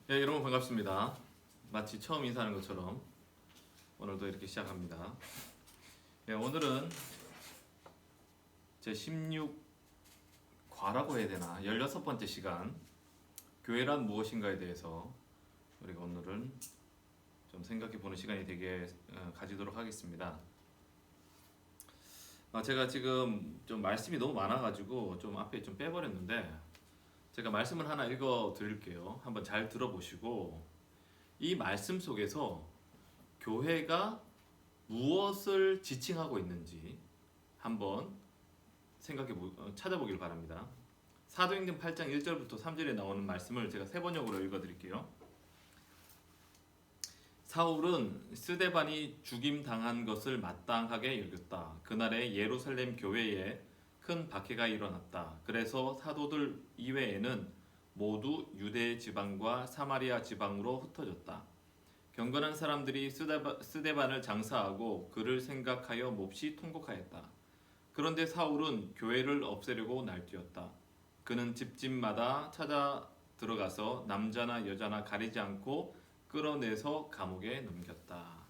예, 여러분 반갑습니다. 마치 처음 인사하는 것처럼 오늘도 이렇게 시작합니다. 예, 오늘은 제 16과라고 해야 되나 16번째 시간 교회란 무엇인가에 대해서 우리가 오늘은 좀 생각해 보는 시간이 되게 가지도록 하겠습니다. 제가 지금 좀 말씀이 너무 많아가지고 좀 앞에 좀 빼버렸는데 제가 말씀을 하나 읽어 드릴게요. 한번 잘 들어보시고 이 말씀 속에서 교회가 무엇을 지칭하고 있는지 한번 찾아보길 바랍니다. 사도행전 8장 1절부터 3절에 나오는 말씀을 제가 세 번역으로 읽어 드릴게요. 사울은 스데반이 죽임 당한 것을 마땅하게 여겼다. 그날에 예루살렘 교회에 큰 박해가 일어났다. 그래서 사도들 이외에는 모두 유대 지방과 사마리아 지방으로 흩어졌다. 경건한 사람들이 스데반을 장사하고 그를 생각하여 몹시 통곡하였다. 그런데 사울은 교회를 없애려고 날뛰었다. 그는 집집마다 찾아 들어가서 남자나 여자나 가리지 않고 끌어내서 감옥에 넘겼다.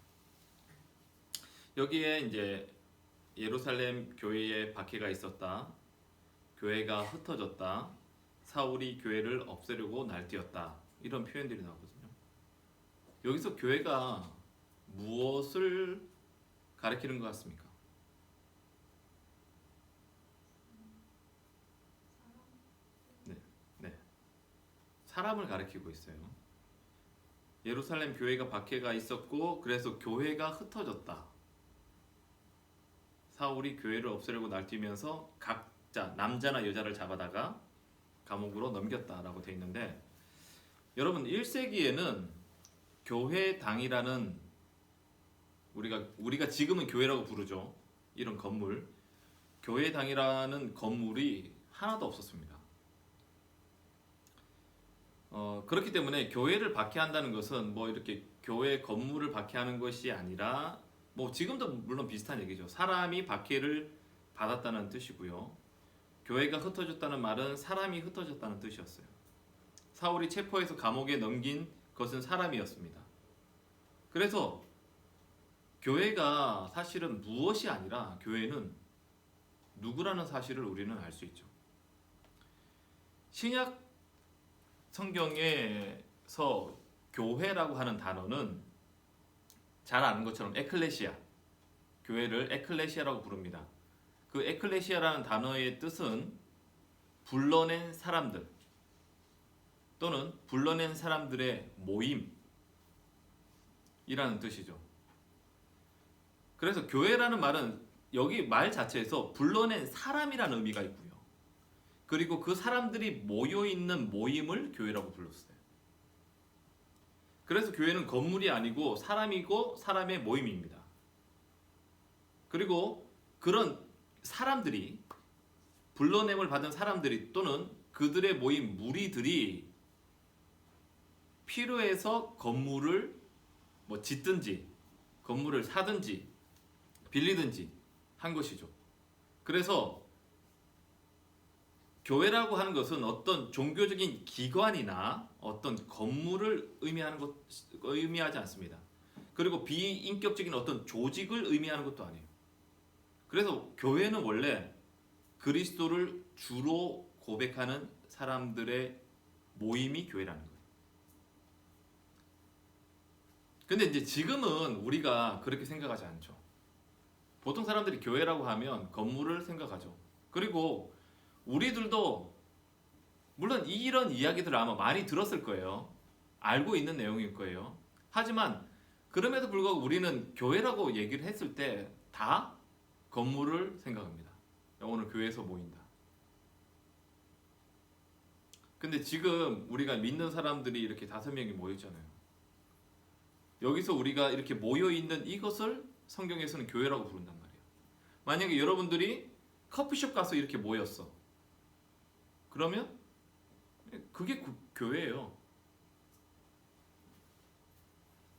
여기에 이제 예루살렘 교회에 박해가 있었다. 교회가 흩어졌다. 사울이 교회를 없애려고 날뛰었다. 이런 표현들이 나오거든요. 여기서 교회가 무엇을 가리키는 것 같습니까? 네. 사람을 가리키고 있어요. 예루살렘 교회가 박해가 있었고 그래서 교회가 흩어졌다. 사울이 교회를 없애려고 날뛰면서 각자 남자나 여자를 잡아다가 감옥으로 넘겼다라고 되어 있는데 여러분 1세기에는 교회당이라는 우리가 지금은 교회라고 부르죠. 이런 건물 교회당이라는 건물이 하나도 없었습니다. 그렇기 때문에 교회를 박해한다는 것은 뭐 이렇게 교회 건물을 박해하는 것이 아니라 뭐 지금도 물론 비슷한 얘기죠. 사람이 박해를 받았다는 뜻이고요. 교회가 흩어졌다는 말은 사람이 흩어졌다는 뜻이었어요. 사울이 체포해서 감옥에 넘긴 것은 사람이었습니다. 그래서 교회가 사실은 무엇이 아니라 교회는 누구라는 사실을 우리는 알 수 있죠. 신약 성경에서 교회라고 하는 단어는 잘 아는 것처럼 에클레시아, 교회를 에클레시아라고 부릅니다. 그 에클레시아라는 단어의 뜻은 불러낸 사람들 또는 불러낸 사람들의 모임이라는 뜻이죠. 그래서 교회라는 말은 여기 말 자체에서 불러낸 사람이라는 의미가 있고요. 그리고 그 사람들이 모여있는 모임을 교회라고 불렀어요. 그래서 교회는 건물이 아니고 사람이고 사람의 모임입니다. 그리고 그런 사람들이 불러냄을 받은 사람들이 또는 그들의 모임 무리들이 필요해서 건물을 뭐 짓든지 건물을 사든지 빌리든지 한 것이죠. 그래서 교회라고 하는 것은 어떤 종교적인 기관이나 어떤 건물을 의미하지 않습니다. 그리고 비인격적인 어떤 조직을 의미하는 것도 아니에요. 그래서 교회는 원래 그리스도를 주로 고백하는 사람들의 모임이 교회라는 거예요. 근데 이제 지금은 우리가 그렇게 생각하지 않죠. 보통 사람들이 교회라고 하면 건물을 생각하죠. 그리고 우리들도 물론 이런 이야기들을 아마 많이 들었을 거예요. 알고 있는 내용일 거예요. 하지만 그럼에도 불구하고 우리는 교회라고 얘기를 했을 때 다 건물을 생각합니다. 오늘 교회에서 모인다. 근데 지금 우리가 믿는 사람들이 이렇게 5명이 모였잖아요. 여기서 우리가 이렇게 모여있는 이것을 성경에서는 교회라고 부른단 말이에요. 만약에 여러분들이 커피숍 가서 이렇게 모였어. 그러면 그게 교회예요.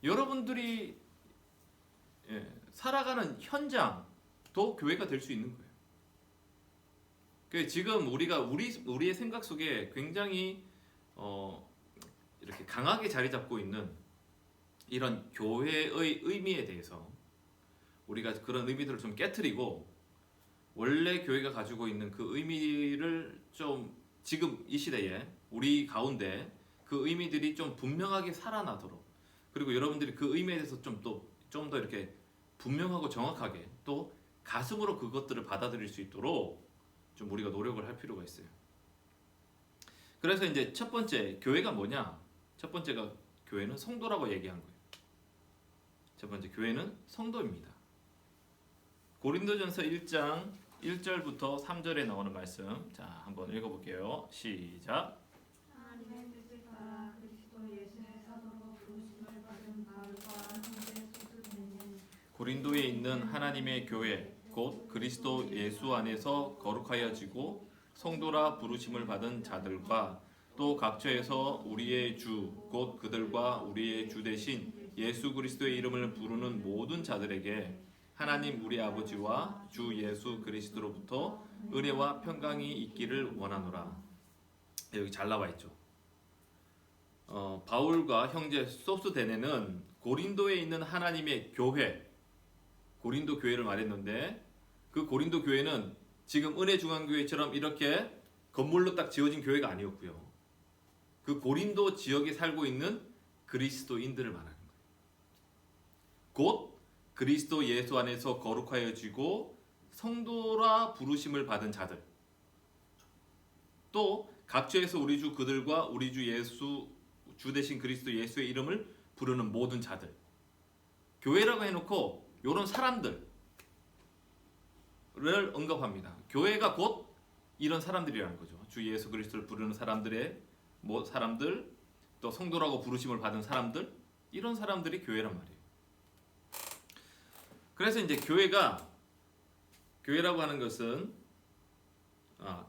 여러분들이 살아가는 현장도 교회가 될 수 있는 거예요. 지금 우리의 생각 속에 굉장히 이렇게 강하게 자리 잡고 있는 이런 교회의 의미에 대해서 우리가 그런 의미들을 좀 깨트리고 원래 교회가 가지고 있는 그 의미를 좀 지금 이 시대에 우리 가운데 그 의미들이 좀 분명하게 살아나도록, 그리고 여러분들이 그 의미에 대해서 좀 더 이렇게 분명하고 정확하게 또 가슴으로 그것들을 받아들일 수 있도록 좀 우리가 노력을 할 필요가 있어요. 그래서 이제 첫 번째, 교회가 뭐냐? 첫 번째가 교회는 성도라고 얘기한 거예요. 첫 번째, 교회는 성도입니다. 고린도전서 1장 1절부터 3절에 나오는 말씀, 자 한번 읽어볼게요. 시작. 하나님의 뜻을 따라 그리스도 예수의 사도로 부르심을 받은 바울과 형제 소스데는 고린도에 있는 하나님의 교회 곧 그리스도 예수 안에서 거룩하여지고 성도라 부르심을 받은 자들과 또 각처에서 우리의 주 곧 그들과 우리의 주 대신 예수 그리스도의 이름을 부르는 모든 자들에게 하나님 우리 아버지와 주 예수 그리스도로부터 은혜와 평강이 있기를 원하노라. 여기 잘 나와 있죠. 바울과 형제 소스데네는 고린도에 있는 하나님의 교회, 고린도 교회를 말했는데 그 고린도 교회는 지금 은혜중앙교회처럼 이렇게 건물로 딱 지어진 교회가 아니었고요. 그 고린도 지역에 살고 있는 그리스도인들을 말하는 거예요. 곧 그리스도 예수 안에서 거룩하여지고 성도라 부르심을 받은 자들, 또 각처에서 우리 주 그들과 우리 주 예수 주 대신 그리스도 예수의 이름을 부르는 모든 자들. 교회라고 해놓고 이런 사람들을 언급합니다. 교회가 곧 이런 사람들이라는 거죠. 주 예수 그리스도를 부르는 사람들의 사람들, 또 성도라고 부르심을 받은 사람들, 이런 사람들이 교회란 말이에요. 그래서 이제 교회라고 하는 것은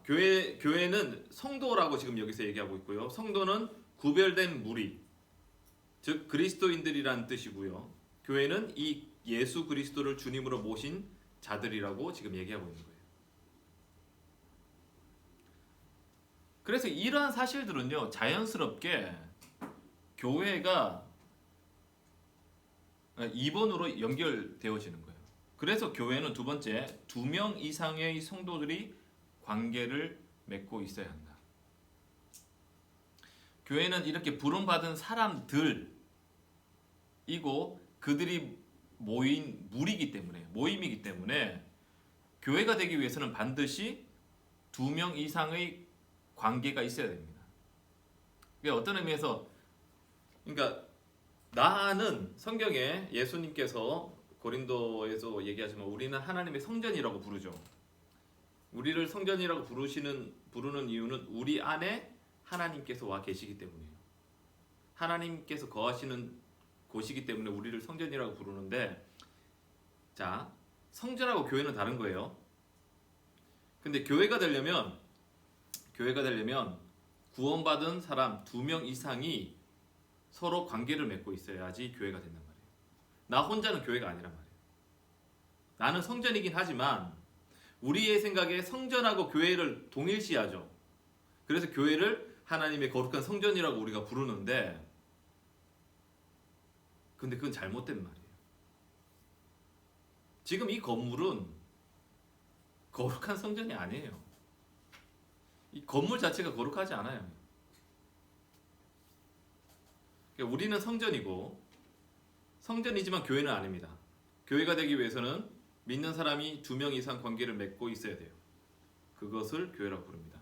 교회는 성도라고 지금 여기서 얘기하고 있고요. 성도는 구별된 무리, 즉 그리스도인들이란 뜻이고요. 교회는 이 예수 그리스도를 주님으로 모신 자들이라고 지금 얘기하고 있는 거예요. 그래서 이러한 사실들은요, 자연스럽게 교회가 2번으로 연결되어지는 거예요. 그래서 교회는 두 번째, 2명 이상의 성도들이 관계를 맺고 있어야 한다. 교회는 이렇게 부름받은 사람들이고 그들이 모인 무리이기 때문에, 모임이기 때문에 교회가 되기 위해서는 반드시 2명 이상의 관계가 있어야 됩니다. 그러니까 어떤 의미에서, 그러니까 나는 성경에 예수님께서 고린도에서 얘기하지만 우리는 하나님의 성전이라고 부르죠. 우리를 성전이라고 부르는 이유는 우리 안에 하나님께서 와 계시기 때문이에요. 하나님께서 거하시는 곳이기 때문에 우리를 성전이라고 부르는데, 자, 성전하고 교회는 다른 거예요. 근데 교회가 되려면 구원받은 사람 2명 이상이 서로 관계를 맺고 있어야지 교회가 된단 말이에요. 나 혼자는 교회가 아니란 말이에요. 나는 성전이긴 하지만 우리의 생각에 성전하고 교회를 동일시하죠. 그래서 교회를 하나님의 거룩한 성전이라고 우리가 부르는데, 근데 그건 잘못된 말이에요. 지금 이 건물은 거룩한 성전이 아니에요. 이 건물 자체가 거룩하지 않아요. 그러니까 우리는 성전이고, 성전이지만 교회는 아닙니다. 교회가 되기 위해서는 믿는 사람이 2명 이상 관계를 맺고 있어야 돼요. 그것을 교회라고 부릅니다.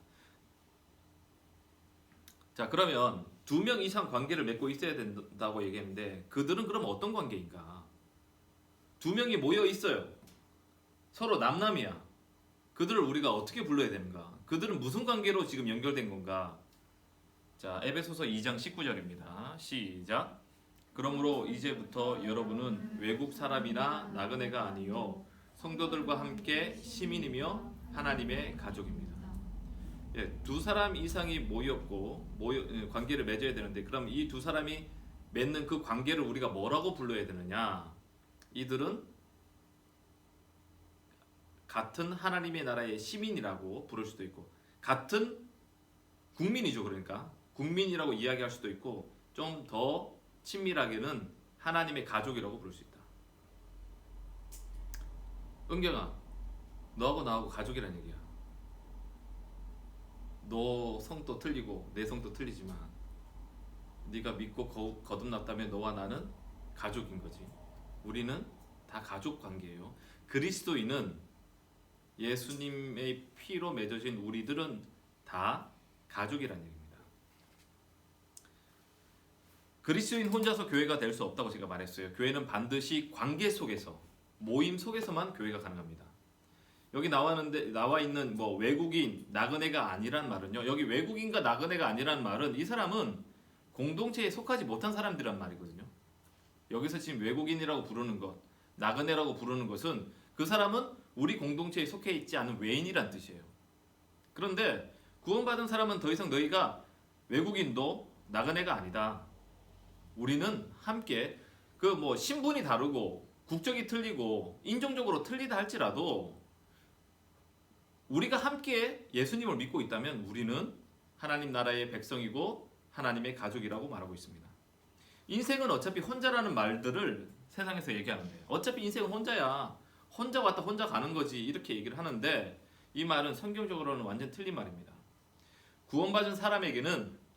자, 그러면 2명 이상 관계를 맺고 있어야 된다고 얘기했는데, 그들은 그럼 어떤 관계인가? 2명이 모여 있어요. 서로 남남이야. 그들을 우리가 어떻게 불러야 되는가? 그들은 무슨 관계로 지금 연결된 건가? 자, 에베소서 2장 19절입니다. 시작. 그러므로 이제부터 여러분은 외국 사람이나 나그네가 아니요 성도들과 함께 시민이며 하나님의 가족입니다. 예, 2사람 이상이 모였고 관계를 맺어야 되는데, 그럼 이 2사람이 맺는 그 관계를 우리가 뭐라고 불러야 되느냐? 이들은 같은 하나님의 나라의 시민이라고 부를 수도 있고, 같은 국민이죠. 그러니까 국민이라고 이야기할 수도 있고, 좀 더 친밀하게는 하나님의 가족이라고 부를 수 있다. 은경아, 너하고 나하고 가족이란 얘기야. 너 성도 틀리고 내 성도 틀리지만 네가 믿고 거듭났다면 너와 나는 가족인 거지. 우리는 다 가족 관계예요. 그리스도인은 예수님의 피로 맺어진 우리들은 다 가족이란 얘기입니다. 그리스도인 혼자서 교회가 될 수 없다고 제가 말했어요. 교회는 반드시 관계 속에서, 모임 속에서만 교회가 가능합니다. 여기 나와 있는 뭐 외국인, 나그네가 아니란 말은요. 여기 외국인과 나그네가 아니란 말은 이 사람은 공동체에 속하지 못한 사람들이란 말이거든요. 여기서 지금 외국인이라고 부르는 것, 나그네라고 부르는 것은 그 사람은 우리 공동체에 속해 있지 않은 외인이란 뜻이에요. 그런데 구원받은 사람은 더 이상 너희가 외국인도 나그네가 아니다. 우리는 함께 그 뭐 신분이 다르고 국적이 틀리고 인종적으로 틀리다 할지라도 우리가 함께 예수님을 믿고 있다면 우리는 하나님 나라의 백성이고 하나님의 가족이라고 말하고 있습니다. 인생은 어차피 혼자라는 말들을 세상에서 얘기하는데 어차피 인생은 혼자야. 혼자 왔다 혼자 가는 거지. 이렇게 얘기를 하는데 이 말은 성경적으로는 완전 틀린 말입니다. 구원받은 사람에게는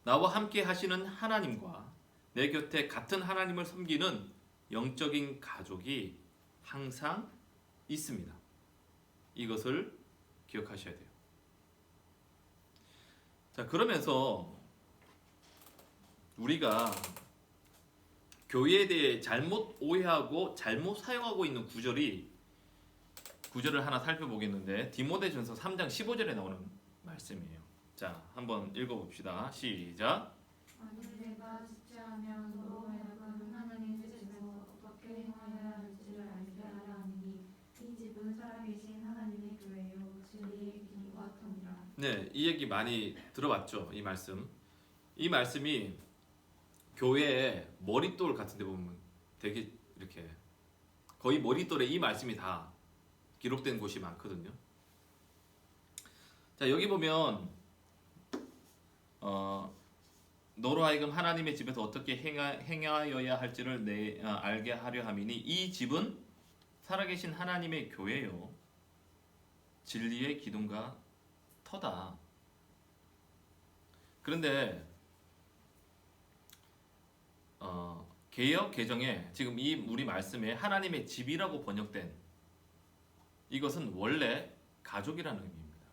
나와 함께 하시는 하나님과 내 곁에 같은 하나님을 섬기는 영적인 가족이 항상 있습니다. 이것을 기억하셔야 돼요. 자, 그러면서 우리가 교회에 대해 잘못 오해하고 잘못 사용하고 있는 구절을 하나 살펴보겠는데 디모데전서 3장 15절에 나오는 말씀이에요. 자, 한번 읽어봅시다. 시작. 만일 내가 지체하면 너로 하여금 하나님의 집에서 어떻게 행하여야 할지를 알게 하려 하니 이 집은 살아계신 하나님의 교회요 진리의 기둥과 터니라. 네, 이 얘기 많이 들어봤죠. 이 말씀. 이 말씀이 교회의 머릿돌 같은 데 보면 되게 이렇게 거의 머릿돌에 이 말씀이 다 기록된 곳이 많거든요. 자, 여기 보면 너로 하여금 하나님의 집에서 어떻게 행하여야 할지를 알게 하려 함이니 이 집은 살아계신 하나님의 교회요 진리의 기둥과 터다. 그런데 개역 개정에 지금 이 우리 말씀에 하나님의 집이라고 번역된 이것은 원래 가족이라는 의미입니다.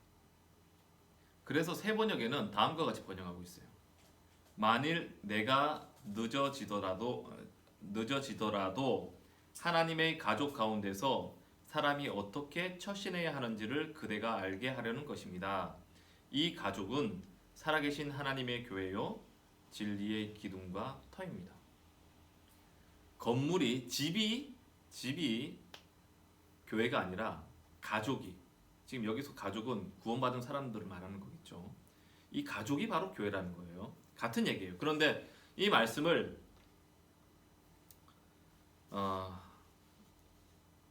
그래서 새 번역에는 다음과 같이 번역하고 있어요. 만일 내가 늦어지더라도 하나님의 가족 가운데서 사람이 어떻게 처신해야 하는지를 그대가 알게 하려는 것입니다. 이 가족은 살아계신 하나님의 교회요 진리의 기둥과 터입니다. 건물이 집이 교회가 아니라 가족이, 지금 여기서 가족은 구원받은 사람들을 말하는 거겠죠. 이 가족이 바로 교회라는 거예요. 같은 얘기예요. 그런데 이 말씀을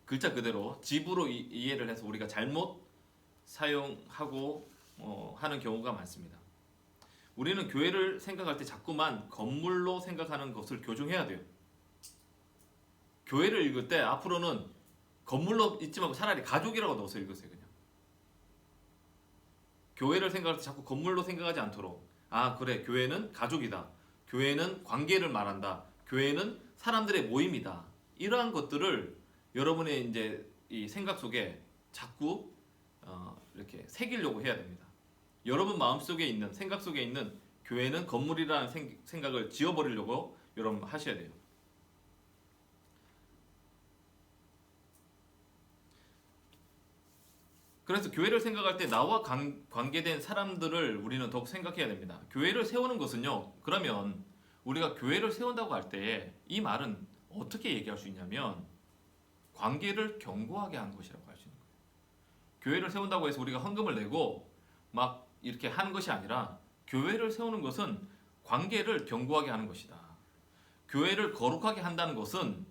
글자 그대로 집으로 이해를 해서 우리가 잘못 사용하고 하는 경우가 많습니다. 우리는 교회를 생각할 때 자꾸만 건물로 생각하는 것을 교정해야 돼요. 교회를 읽을 때 앞으로는 건물로 읽지 말고 차라리 가족이라고 넣어서 읽으세요. 그냥 교회를 생각할 때 자꾸 건물로 생각하지 않도록, 아 그래, 교회는 가족이다, 교회는 관계를 말한다, 교회는 사람들의 모임이다, 이러한 것들을 여러분의 이제 이 생각 속에 자꾸 이렇게 새기려고 해야 됩니다. 여러분 마음속에 있는, 생각 속에 있는 교회는 건물이라는 생각을 지워버리려고 여러분 하셔야 돼요. 그래서 교회를 생각할 때 나와 관계된 사람들을 우리는 더욱 생각해야 됩니다. 교회를 세우는 것은요, 그러면 우리가 교회를 세운다고 할 때 이 말은 어떻게 얘기할 수 있냐면 관계를 견고하게 하는 것이라고 할 수 있는 거예요. 교회를 세운다고 해서 우리가 헌금을 내고 막 이렇게 하는 것이 아니라 교회를 세우는 것은 관계를 견고하게 하는 것이다. 교회를 거룩하게 한다는 것은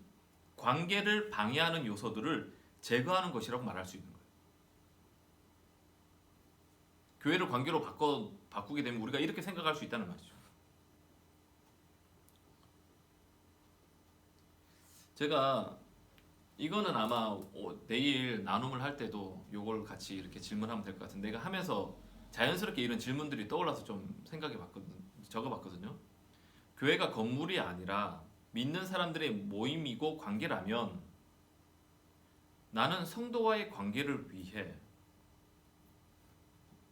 관계를 방해하는 요소들을 제거하는 것이라고 말할 수 있는 거예요. 교회를 관계로 바꾸게 되면 우리가 이렇게 생각할 수 있다는 말이죠. 제가 이거는 아마 내일 나눔을 할 때도 요걸 같이 이렇게 질문하면 될 것 같은데, 내가 하면서 자연스럽게 이런 질문들이 떠올라서 좀 적어봤거든요. 교회가 건물이 아니라 믿는 사람들의 모임이고 관계라면 나는 성도와의 관계를 위해,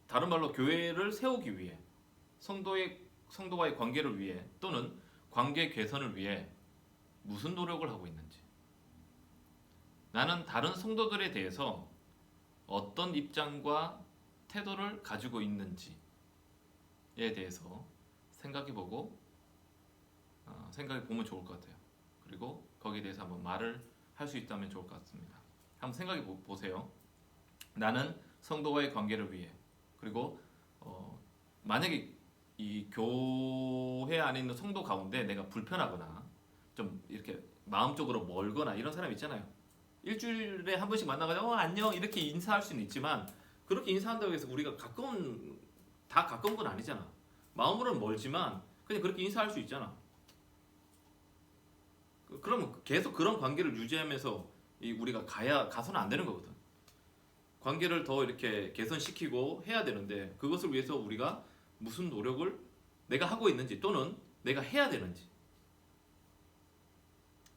다른 말로 교회를 세우기 위해, 성도와의 관계를 위해 또는 관계 개선을 위해 무슨 노력을 하고 있는지, 나는 다른 성도들에 대해서 어떤 입장과 태도를 가지고 있는지에 대해서 생각해보고 생각해보면 좋을 것 같아요. 그리고 거기에 대해서 한번 말을 할 수 있다면 좋을 것 같습니다. 한번 생각해 보세요. 나는 성도와의 관계를 위해, 그리고 만약에 이 교회 안에 있는 성도 가운데 내가 불편하거나 좀 이렇게 마음적으로 멀거나 이런 사람 있잖아요. 일주일에 한 번씩 만나가지고 안녕 이렇게 인사할 수는 있지만, 그렇게 인사한다고 해서 우리가 다 가까운 건 아니잖아. 마음으로는 멀지만 그냥 그렇게 인사할 수 있잖아. 그러면 계속 그런 관계를 유지하면서 우리가 가서는 안 되는 거거든. 관계를 더 이렇게 개선시키고 해야 되는데, 그것을 위해서 우리가 무슨 노력을 내가 하고 있는지 또는 내가 해야 되는지에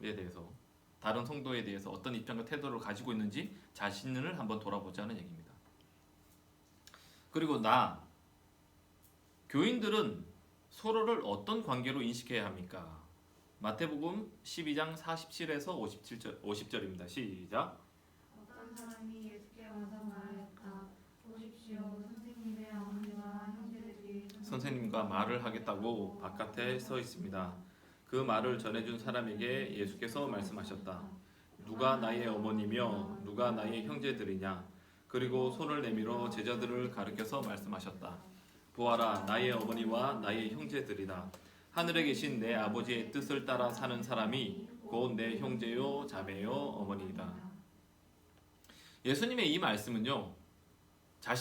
대해서, 다른 성도에 대해서 어떤 입장과 태도를 가지고 있는지 자신을 한번 돌아보자는 얘기입니다. 그리고 교인들은 서로를 어떤 관계로 인식해야 합니까? 마태복음 12장 47에서 50절입니다. 시작. 어떤 사람이 예수께 와서 말했다. 보십시오, 선생님의 어머니와 형제들이 선생님과 말을 하겠다고 바깥에 서 있습니다. 그 말을 전해준 사람에게 예수께서 말씀하셨다. 누가 나의 어머니며 누가 나의 형제들이냐? 그리고 손을 내밀어 제자들을 가리켜서 말씀하셨다. 보아라, 나의 어머니와 나의 형제들이다. 하늘에 계신 내 아버지의 뜻을 따라 사는 사람이 곧 내 형제요 자매요 어머니이다. 예수님의 이 말씀은요,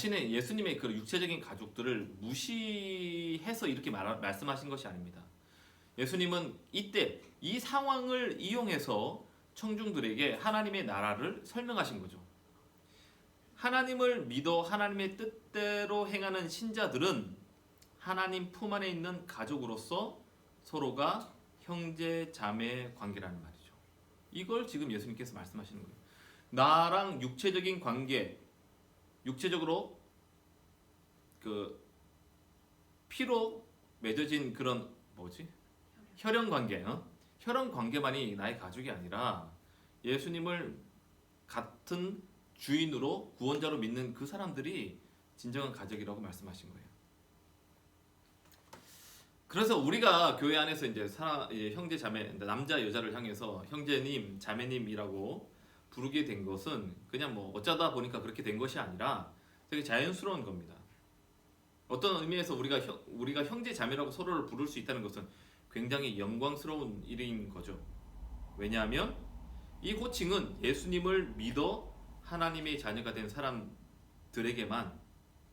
예수님의 그 육체적인 가족들을 무시해서 이렇게 말씀하신 것이 아닙니다. 예수님은 이때 이 상황을 이용해서 청중들에게 하나님의 나라를 설명하신 거죠. 하나님을 믿어 하나님의 뜻대로 행하는 신자들은 하나님 품 안에 있는 가족으로서 서로가 형제 자매 관계라는 말이죠. 이걸 지금 예수님께서 말씀하시는 거예요. 나랑 육체적인 관계, 육체적으로 그 피로 맺어진 그런 혈연 관계, 혈연 관계만이 나의 가족이 아니라 예수님을 같은 주인으로 구원자로 믿는 그 사람들이 진정한 가족이라고 말씀하신 거예요. 그래서 우리가 교회 안에서 이제 형제 자매, 남자 여자를 향해서 형제님, 자매님이라고 부르게 된 것은 그냥 어쩌다 보니까 그렇게 된 것이 아니라 되게 자연스러운 겁니다. 어떤 의미에서 우리가 형제 자매라고 서로를 부를 수 있다는 것은 굉장히 영광스러운 일인 거죠. 왜냐하면 이 호칭은 예수님을 믿어 하나님의 자녀가 된 사람들에게만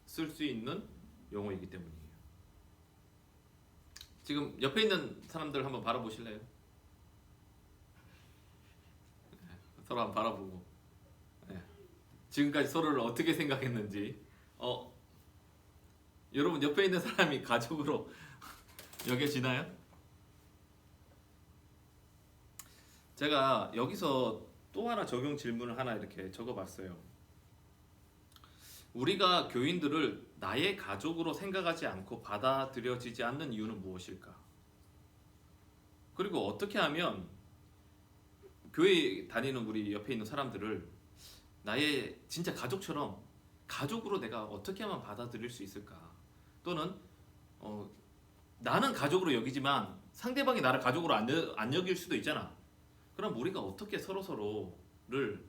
쓸 수 있는 용어이기 때문이에요. 지금 옆에 있는 사람들 한번 바라보실래요? 서로 한번 바라보고, 지금까지 서로를 어떻게 생각했는지. 여러분 옆에 있는 사람이 가족으로 여겨지나요? 제가 여기서 또 하나 적용 질문을 하나 이렇게 적어봤어요. 우리가 교인들을 나의 가족으로 생각하지 않고 받아들여지지 않는 이유는 무엇일까? 그리고 어떻게 하면 교회 다니는 우리 옆에 있는 사람들을 나의 진짜 가족처럼, 가족으로 내가 어떻게 하면 받아들일 수 있을까? 또는 나는 가족으로 여기지만 상대방이 나를 가족으로 안 여길 수도 있잖아. 그럼 우리가 어떻게 서로를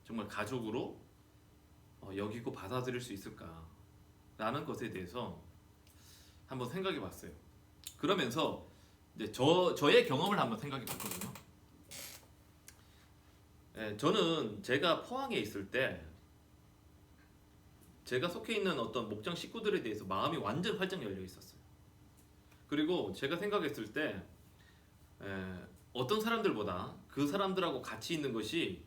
정말 가족으로 여기고 받아들일 수 있을까? 라는 것에 대해서 한번 생각해 봤어요. 그러면서 이제 저의 경험을 한번 생각해 봤거든요. 저는 제가 포항에 있을 때 제가 속해 있는 어떤 목장 식구들에 대해서 마음이 완전 활짝 열려 있었어요. 그리고 제가 생각했을 때 어떤 사람들보다 그 사람들하고 같이 있는 것이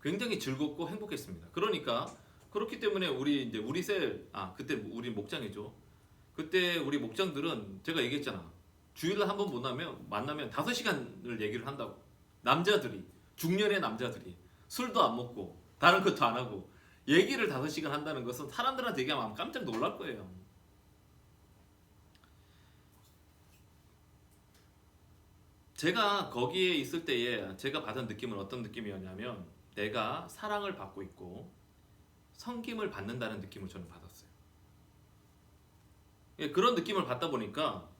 굉장히 즐겁고 행복했습니다. 그러니까 그렇기 때문에 우리 셀 그때 우리 목장이죠. 그때 우리 목장들은 제가 얘기했잖아. 주일날 한 번 만나면 5시간을 얘기를 한다고. 남자들이 중년의 남자들이 술도 안 먹고 다른 것도 안 하고 얘기를 5시간 한다는 것은 사람들한테 얘기하면 아마 깜짝 놀랄 거예요. 제가 거기에 있을 때에 제가 받은 느낌은 어떤 느낌이었냐면 내가 사랑을 받고 있고 섬김을 받는다는 느낌을 저는 받았어요. 예, 그런 느낌을 받다 보니까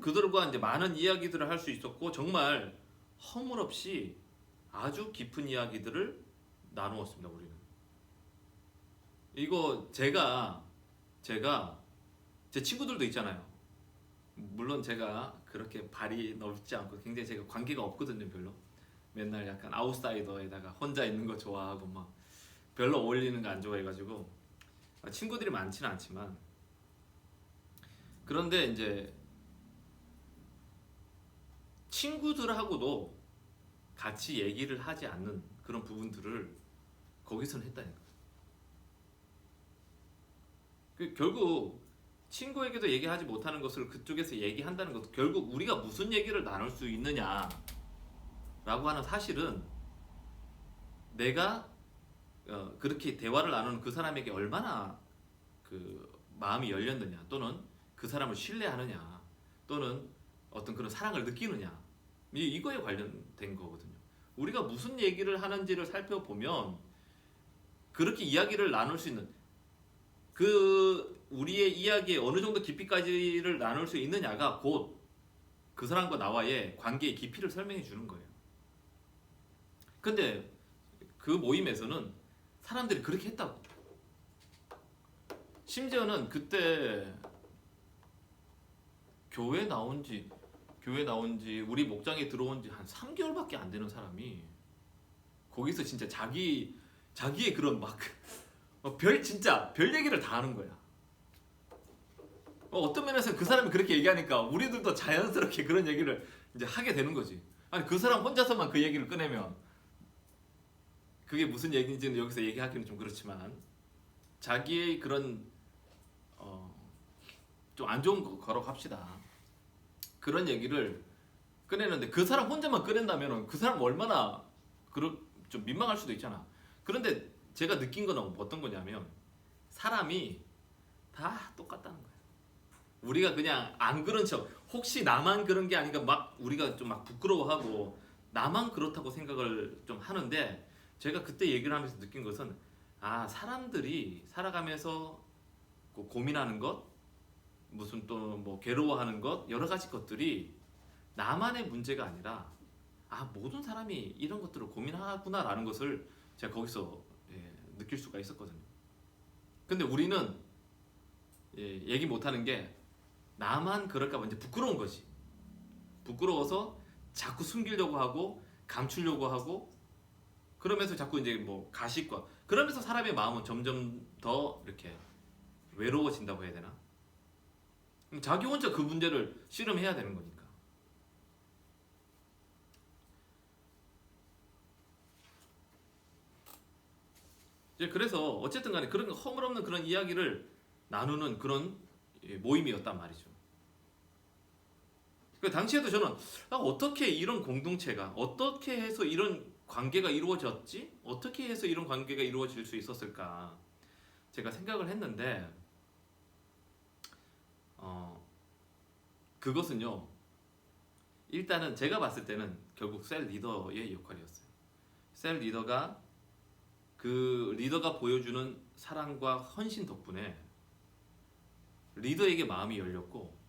그들과 이제 많은 이야기들을 할 수 있었고 정말 허물없이 아주 깊은 이야기들을 나누었습니다. 우리는 이거 제가 제 친구들도 있잖아요. 물론 제가 그렇게 발이 넓지 않고 굉장히 제가 관계가 없거든요. 별로 맨날 약간 아웃사이더에다가 혼자 있는 거 좋아하고 막 별로 어울리는 거 안 좋아해가지고 친구들이 많지는 않지만 그런데 이제 친구들하고도 같이 얘기를 하지 않는 그런 부분들을 거기서는 했다니까. 결국 친구에게도 얘기하지 못하는 것을 그쪽에서 얘기한다는 것도 결국 우리가 무슨 얘기를 나눌 수 있느냐라고 하는 사실은 내가 그렇게 대화를 나누는 그 사람에게 얼마나 그 마음이 열렸느냐 또는 그 사람을 신뢰하느냐 또는 어떤 그런 사랑을 느끼느냐 이거에 관련된 거거든요. 우리가 무슨 얘기를 하는지를 살펴보면 그렇게 이야기를 나눌 수 있는 그 우리의 이야기에 어느 정도 깊이까지를 나눌 수 있느냐가 곧 그 사람과 나와의 관계의 깊이를 설명해 주는 거예요. 근데 그 모임에서는 사람들이 그렇게 했다고. 심지어는 그때 교회 나온 지 우리 목장에 들어온 지 한 3개월밖에 안 되는 사람이 거기서 진짜 자기의 그런 막 진짜 별 얘기를 다 하는 거야. 어떤 면에서는 그 사람이 그렇게 얘기하니까 우리들도 자연스럽게 그런 얘기를 이제 하게 되는 거지. 아니 그 사람 혼자서만 그 얘기를 꺼내면 그게 무슨 얘기인지는 여기서 얘기하기는 좀 그렇지만 자기의 그런 좀 안 좋은 거라고 합시다. 그런 얘기를 꺼내는데 그 사람 혼자만 꺼낸다면 그 사람 얼마나 좀 민망할 수도 있잖아. 그런데 제가 느낀 건 어떤 거냐면 사람이 다 똑같다는 거예요. 우리가 그냥 안 그런 척 혹시 나만 그런 게 아닌가 막 우리가 좀 막 부끄러워하고 나만 그렇다고 생각을 좀 하는데 제가 그때 얘기를 하면서 느낀 것은 사람들이 살아가면서 고민하는 것 무슨 또 뭐 괴로워하는 것 여러 가지 것들이 나만의 문제가 아니라 모든 사람이 이런 것들을 고민하구나라는 것을 제가 거기서 느낄 수가 있었거든요. 근데 우리는 얘기 못하는 게 나만 그럴까 봐 이제 부끄러운 거지. 부끄러워서 자꾸 숨기려고 하고 감추려고 하고 그러면서 자꾸 이제 뭐 가식과 그러면서 사람의 마음은 점점 더 이렇게 외로워진다고 해야 되나? 자기 혼자 그 문제를 씨름해야 되는 거니까. 이제 그래서 어쨌든 간에 그런 허물없는 그런 이야기를 나누는 그런 모임이었단 말이죠. 그 당시에도 저는 어떻게 이런 공동체가 어떻게 해서 이런 관계가 이루어졌지? 어떻게 해서 이런 관계가 이루어질 수 있었을까? 제가 생각을 했는데 그것은요. 일단은 제가 봤을 때는 결국 셀 리더의 역할이었어요. 셀 리더가 그 리더가 보여주는 사랑과 헌신 덕분에 리더에게 마음이 열렸고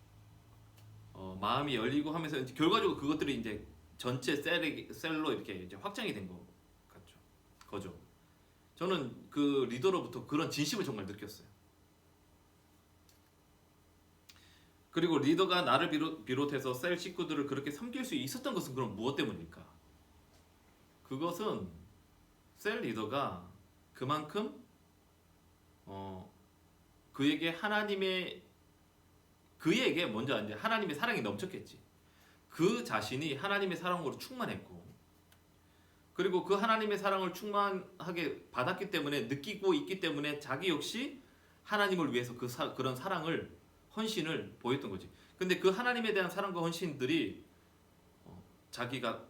마음이 열리고 하면서 이제 결과적으로 그것들이 이제 전체 셀로 이렇게 이제 확장이 된 거 같죠. 거죠. 저는 그 리더로부터 그런 진심을 정말 느꼈어요. 그리고 리더가 나를 비롯해서 셀 식구들을 그렇게 섬길 수 있었던 것은 그럼 무엇 때문일까? 그것은 셀 리더가 그만큼 그에게 먼저 이제 하나님의 사랑이 넘쳤겠지. 그 자신이 하나님의 사랑으로 충만했고 그리고 그 하나님의 사랑을 충만하게 받았기 때문에 느끼고 있기 때문에 자기 역시 하나님을 위해서 그런 사랑을 헌신을 보였던 거지. 근데 그 하나님에 대한 사랑과 헌신들이 자기가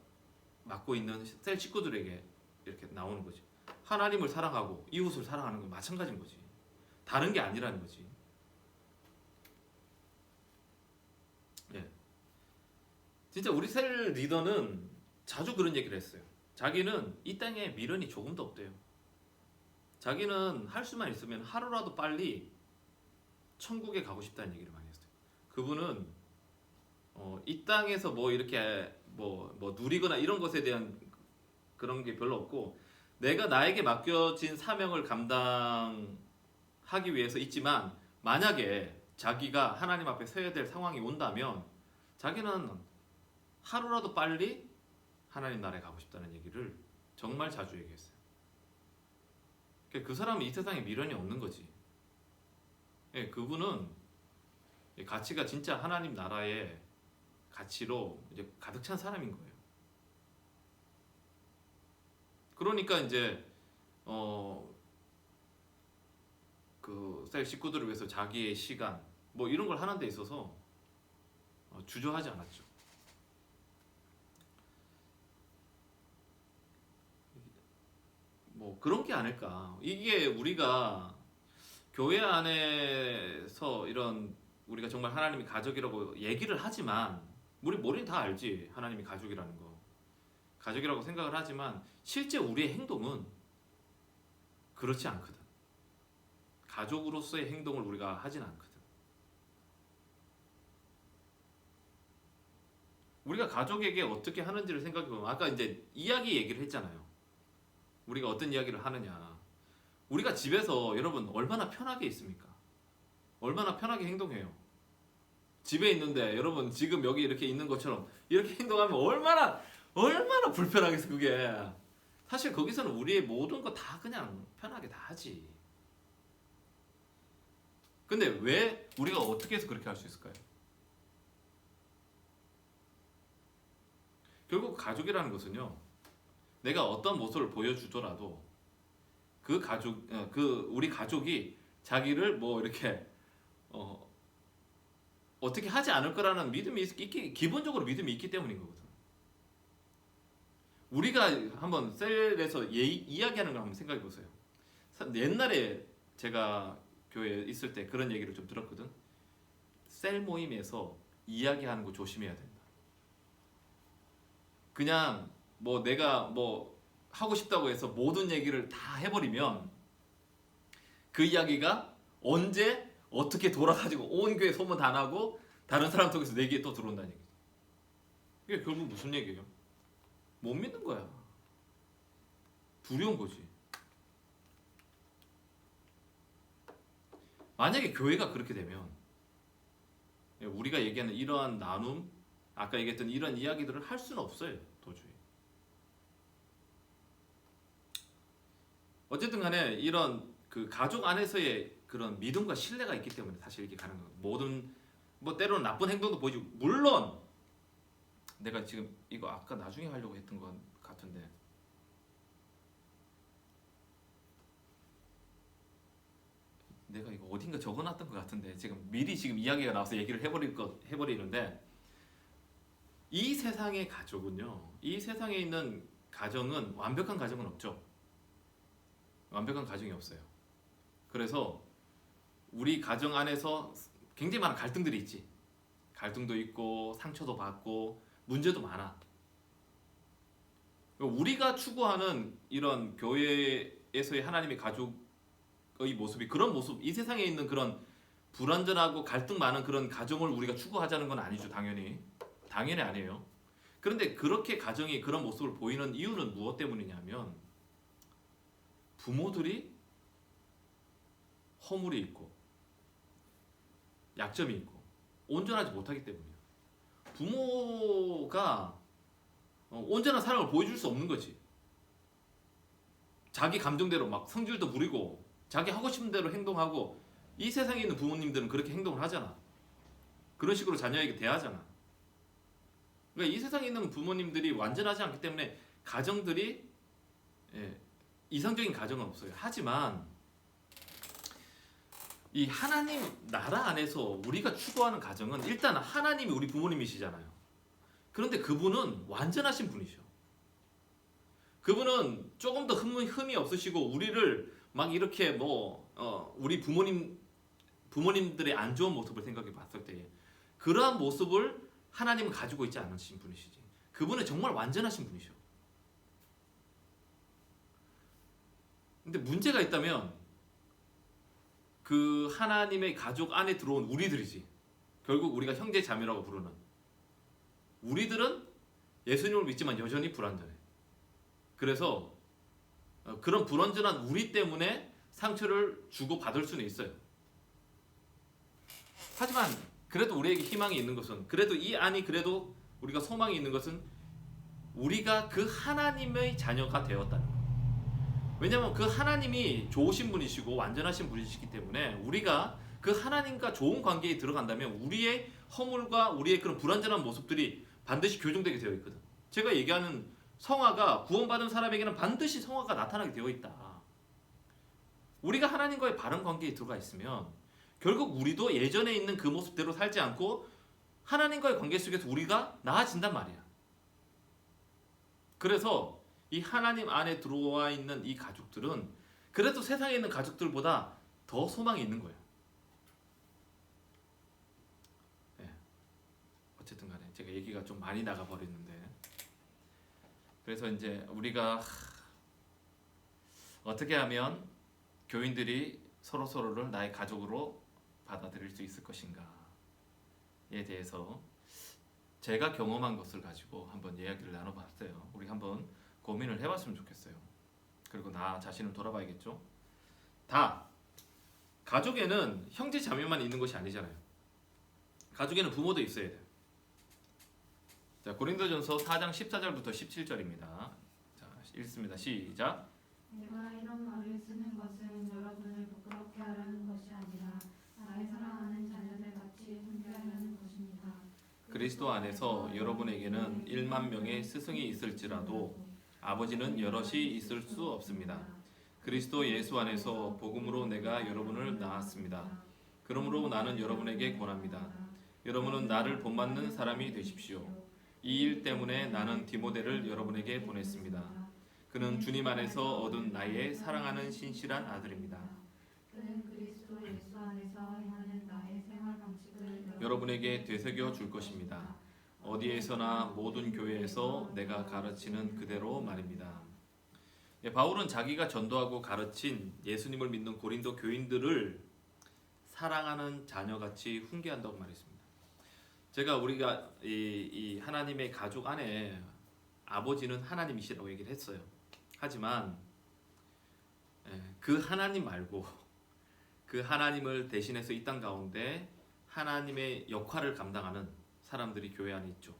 맡고 있는 셀 식구들에게 이렇게 나오는 거지. 하나님을 사랑하고 이웃을 사랑하는 건 마찬가지인 거지. 다른 게 아니라는 거지. 예. 진짜 우리 셀 리더는 자주 그런 얘기를 했어요. 자기는 이 땅에 미련이 조금도 없대요. 자기는 할 수만 있으면 하루라도 빨리 천국에 가고 싶다는 얘기를 많이 했어요. 그분은 이 땅에서 뭐 이렇게 뭐 누리거나 이런 것에 대한 그런 게 별로 없고, 내가 나에게 맡겨진 사명을 감당하기 위해서 있지만, 만약에 자기가 하나님 앞에 서야 될 상황이 온다면 자기는 하루라도 빨리 하나님 나라에 가고 싶다는 얘기를 정말 자주 얘기했어요. 그 사람은 이 세상에 미련이 없는 거지. 예, 그분은 가치가 진짜 하나님 나라의 가치로 이제 가득 찬 사람인 거예요. 그러니까 이제 그 셀 식구들을 위해서 자기의 시간 뭐 이런 걸 하는 데 있어서 주저하지 않았죠. 뭐 그런 게 아닐까. 이게 우리가 교회 안에서 이런 우리가 정말 하나님이 가족이라고 얘기를 하지만, 우리 머리는 다 알지. 하나님이 가족이라는 거. 가족이라고 생각을 하지만 실제 우리의 행동은 그렇지 않거든. 가족으로서의 행동을 우리가 하진 않거든. 우리가 가족에게 어떻게 하는지를 생각해보면, 아까 이제 이야기 얘기를 했잖아요. 우리가 어떤 이야기를 하느냐. 우리가 집에서 여러분 얼마나 편하게 있습니까? 얼마나 편하게 행동해요. 집에 있는데 여러분 지금 여기 이렇게 있는 것처럼 이렇게 행동하면 얼마나 불편하겠어 그게. 사실 거기서는 우리의 모든 거 다 그냥 편하게 다 하지. 근데 왜 우리가 어떻게 해서 그렇게 할 수 있을까요? 결국 가족이라는 것은요, 내가 어떤 모습을 보여주더라도 우리 가족이 자기를 뭐 이렇게 어떻게 하지 않을 거라는 믿음이 기본적으로 믿음이 있기 때문인 거거든. 우리가 한번 셀에서 이야기하는 걸 한번 생각해 보세요. 옛날에 제가 교회에 있을 때 그런 얘기를 좀 들었거든. 셀 모임에서 이야기하는 거 조심해야 된다. 그냥 뭐 내가 뭐 하고 싶다고 해서 모든 얘기를 다 해버리면 그 이야기가 언제 어떻게 돌아가지고 온 교회 소문 다 나고 다른 사람 통해서 내 귀에 또 들어온다는 얘기지. 이게 결국 무슨 얘기예요? 못 믿는 거야. 두려운 거지. 만약에 교회가 그렇게 되면 우리가 얘기하는 이러한 나눔, 아까 얘기했던 이런 이야기들을 할 수는 없어요. 도저히. 어쨌든 간에 이런 그 가족 안에서의 그런 믿음과 신뢰가 있기 때문에 사실 이렇게 가는 거예요. 모든 뭐 때로는 나쁜 행동도 보이고, 물론 내가 지금 이거 아까 나중에 하려고 했던 것 같은데, 내가 이거 어딘가 적어놨던 것 같은데 지금 미리 지금 이야기가 나와서 얘기를 해버리는데, 이 세상의 가족은요, 이 세상에 있는 가정은 완벽한 가정은 없죠. 완벽한 가정이 없어요. 그래서 우리 가정 안에서 굉장히 많은 갈등들이 있지. 갈등도 있고 상처도 받고 문제도 많아. 우리가 추구하는 이런 교회에서의 하나님의 가족의 모습이 그런 모습, 이 세상에 있는 그런 불완전하고 갈등 많은 그런 가정을 우리가 추구하자는 건 아니죠. 당연히 아니에요. 그런데 그렇게 가정이 그런 모습을 보이는 이유는 무엇 때문이냐면, 부모들이 허물이 있고 약점이 있고 온전하지 못하기 때문이에요. 부모가 온전한 사랑을 보여줄 수 없는 거지. 자기 감정대로 막 성질도 부리고 자기 하고 싶은 대로 행동하고, 이 세상에 있는 부모님들은 그렇게 행동을 하잖아. 그런 식으로 자녀에게 대하잖아. 그러니까 이 세상에 있는 부모님들이 완전하지 않기 때문에 가정들이 이상적인 가정은 없어요. 하지만 이 하나님 나라 안에서 우리가 추구하는 가정은 일단 하나님이 우리 부모님이시잖아요. 그런데 그분은 완전하신 분이셔. 그분은 조금 더 흠이 없으시고 우리를 막 이렇게 우리 부모님들의 안 좋은 모습을 생각해 봤을 때 그러한 모습을 하나님은 가지고 있지 않으신 분이시지. 그분은 정말 완전하신 분이셔. 근데 문제가 있다면 그 하나님의 가족 안에 들어온 우리들이지. 결국 우리가 형제 자매라고 부르는 우리들은 예수님을 믿지만 여전히 불완전해. 그래서 그런 불완전한 우리 때문에 상처를 주고 받을 수는 있어요. 하지만 그래도 우리에게 희망이 있는 것은, 그래도 이 안이 그래도 우리가 소망이 있는 것은 우리가 그 하나님의 자녀가 되었다는 거예요. 왜냐하면 그 하나님이 좋으신 분이시고 완전하신 분이시기 때문에 우리가 그 하나님과 좋은 관계에 들어간다면 우리의 허물과 우리의 그런 불완전한 모습들이 반드시 교정되게 되어 있거든. 제가 얘기하는 성화가 구원받은 사람에게는 반드시 성화가 나타나게 되어 있다. 우리가 하나님과의 바른 관계에 들어가 있으면 결국 우리도 예전에 있는 그 모습대로 살지 않고 하나님과의 관계 속에서 우리가 나아진단 말이야. 그래서 이 하나님 안에 들어와 있는 이 가족들은 그래도 세상에 있는 가족들보다 더 소망이 있는 거예요. 어쨌든 간에 제가 얘기가 좀 많이 나가 버렸는데, 그래서 이제 우리가 어떻게 하면 교인들이 서로를 나의 가족으로 받아들일 수 있을 것인가에 대해서 제가 경험한 것을 가지고 한번 이야기를 나눠봤어요. 우리 한번 고민을 해봤으면 좋겠어요. 그리고 나 자신을 돌아봐야겠죠. 다 가족에는 형제 자매만 있는 것이 아니잖아요. 가족에는 부모도 있어야 돼요. 자, 고린도전서 4장 14절부터 17절입니다. 자, 읽습니다. 시작. 내가 이런 말을 쓰는 것은 여러분을 부끄럽게 하려는 것이 아니라 나의 사랑하는 자녀들 같이 훈계하려는 것입니다. 그리스도 안에서 여러분에게는 1만 명의 스승이 있을지라도 아버지는 여럿이 있을 수 없습니다. 그리스도 예수 안에서 복음으로 내가 여러분을 낳았습니다. 그러므로 나는 여러분에게 권합니다. 여러분은 나를 본받는 사람이 되십시오. 이 일 때문에 나는 디모데를 여러분에게 보냈습니다. 그는 주님 안에서 얻은 나의 사랑하는 신실한 아들입니다. 그는 그리스도 예수 안에서 행하는 나의 생활 방식을 여러분에게 되새겨 줄 것입니다. 어디에서나 모든 교회에서 내가 가르치는 그대로 말입니다. 바울은 자기가 전도하고 가르친 예수님을 믿는 고린도 교인들을 사랑하는 자녀같이 훈계한다고 말했습니다. 우리가 이 하나님의 가족 안에 아버지는 하나님이시라고 얘기를 했어요. 하지만 그 하나님 말고 그 하나님을 대신해서 이 땅 가운데 하나님의 역할을 감당하는 사람들이 교회 안에 있죠.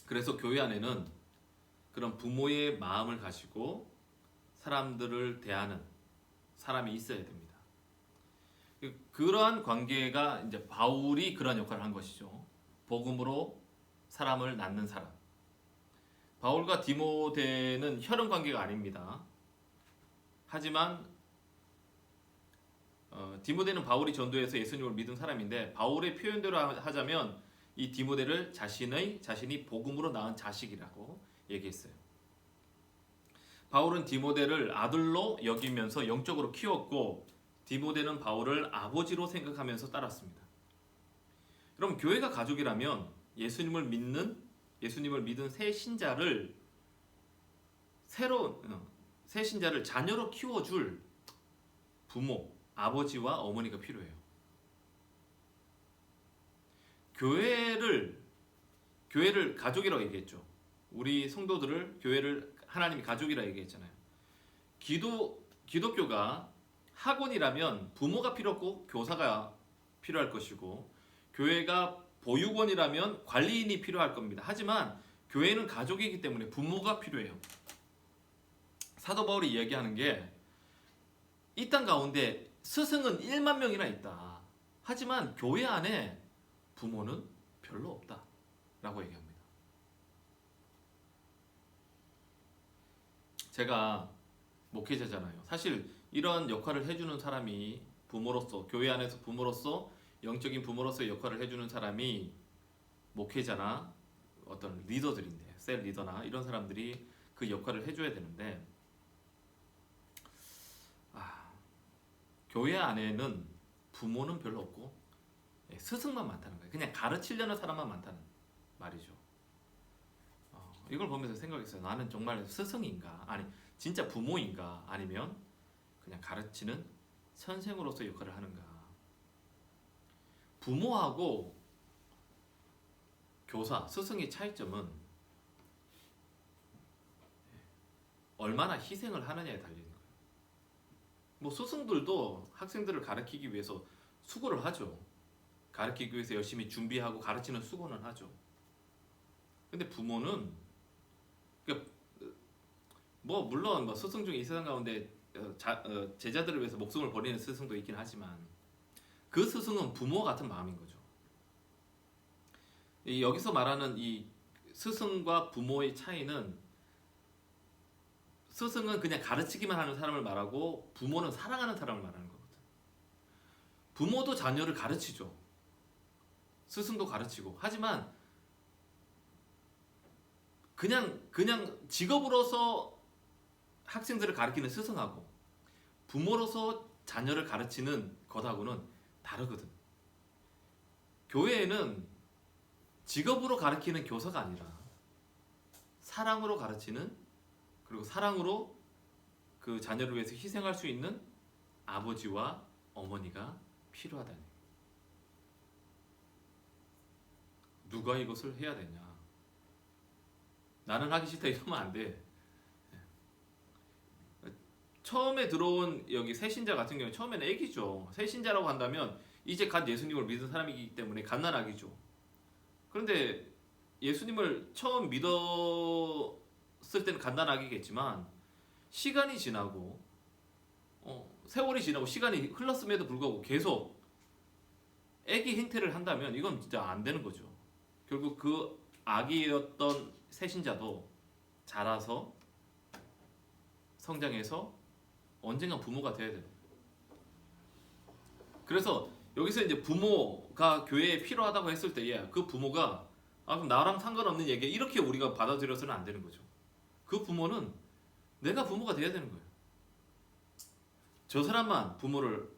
그래서 교회 안에는 그런 부모의 마음을 가지고 사람들을 대하는 사람이 있어야 됩니다. 그러한 관계가 이제 바울이 그러한 역할을 한 것이죠. 복음으로 사람을 낳는 사람. 바울과 디모데는 혈연 관계가 아닙니다. 하지만 디모데는 바울이 전도해서 예수님을 믿은 사람인데 바울의 표현대로 하자면 이 디모데를 자신이 복음으로 낳은 자식이라고 얘기했어요. 바울은 디모데를 아들로 여기면서 영적으로 키웠고 디모데는 바울을 아버지로 생각하면서 따랐습니다. 그럼 교회가 가족이라면 예수님을 믿은 새 신자를 자녀로 키워줄 부모, 아버지와 어머니가 필요해요. 교회를 가족이라고 얘기했죠. 우리 성도들을 교회를 하나님이 가족이라고 얘기했잖아요. 기독교가 학원이라면 부모가 필요 없고 교사가 필요할 것이고 교회가 보육원이라면 관리인이 필요할 겁니다. 하지만 교회는 가족이기 때문에 부모가 필요해요. 사도 바울이 이야기하는 게 이 땅 가운데 스승은 1만 명이나 있다. 하지만 교회 안에 부모는 별로 없다 라고 얘기합니다. 제가 목회자잖아요. 사실 이런 역할을 해주는 사람이 부모로서, 교회 안에서 부모로서, 영적인 부모로서의 역할을 해주는 사람이 목회자나 어떤 리더들인데, 셀 리더나 이런 사람들이 그 역할을 해줘야 되는데, 교회 안에는 부모는 별로 없고 스승만 많다는 거예요. 그냥 가르치려는 사람만 많다는 말이죠. 이걸 보면서 생각했어요. 나는 정말 스승인가? 아니 진짜 부모인가? 아니면 그냥 가르치는 선생으로서 역할을 하는가? 부모하고 교사, 스승의 차이점은 얼마나 희생을 하느냐에 달리는 거예요. 뭐 스승들도 학생들을 가르치기 위해서 수고를 하죠. 가르치기 위해서 열심히 준비하고 가르치는 수고는 하죠. 근데 부모는 뭐 물론 뭐 스승 중에 이 세상 가운데 제자들을 위해서 목숨을 버리는 스승도 있긴 하지만 그 스승은 부모 같은 마음인 거죠. 여기서 말하는 이 스승과 부모의 차이는, 스승은 그냥 가르치기만 하는 사람을 말하고 부모는 사랑하는 사람을 말하는 거거든. 부모도 자녀를 가르치죠. 스승도 가르치고. 하지만 그냥 직업으로서 학생들을 가르치는 스승하고 부모로서 자녀를 가르치는 것하고는 다르거든. 교회에는 직업으로 가르치는 교사가 아니라 사랑으로 가르치는, 그리고 사랑으로 그 자녀를 위해서 희생할 수 있는 아버지와 어머니가 필요하다니. 누가 이것을 해야 되냐? 나는 하기 싫다 이러면 안 돼. 처음에 들어온 여기 새신자 같은 경우에 처음에는 애기죠. 새신자라고 한다면 이제 갓 예수님을 믿은 사람이기 때문에 갓난아기죠. 그런데 예수님을 처음 믿었을 때는 갓난아기겠지만 시간이 지나고 세월이 지나고 시간이 흘렀음에도 불구하고 계속 애기 행태를 한다면 이건 진짜 안 되는 거죠. 결국 그 아기였던 새신자도 자라서 성장해서 언젠간 부모가 돼야 돼요. 그래서 여기서 이제 부모가 교회에 필요하다고 했을 때에 그 부모가 그럼 나랑 상관없는 얘기 이렇게 우리가 받아들여서는 안 되는 거죠. 그 부모는 내가 부모가 돼야 되는 거예요. 저 사람만 부모는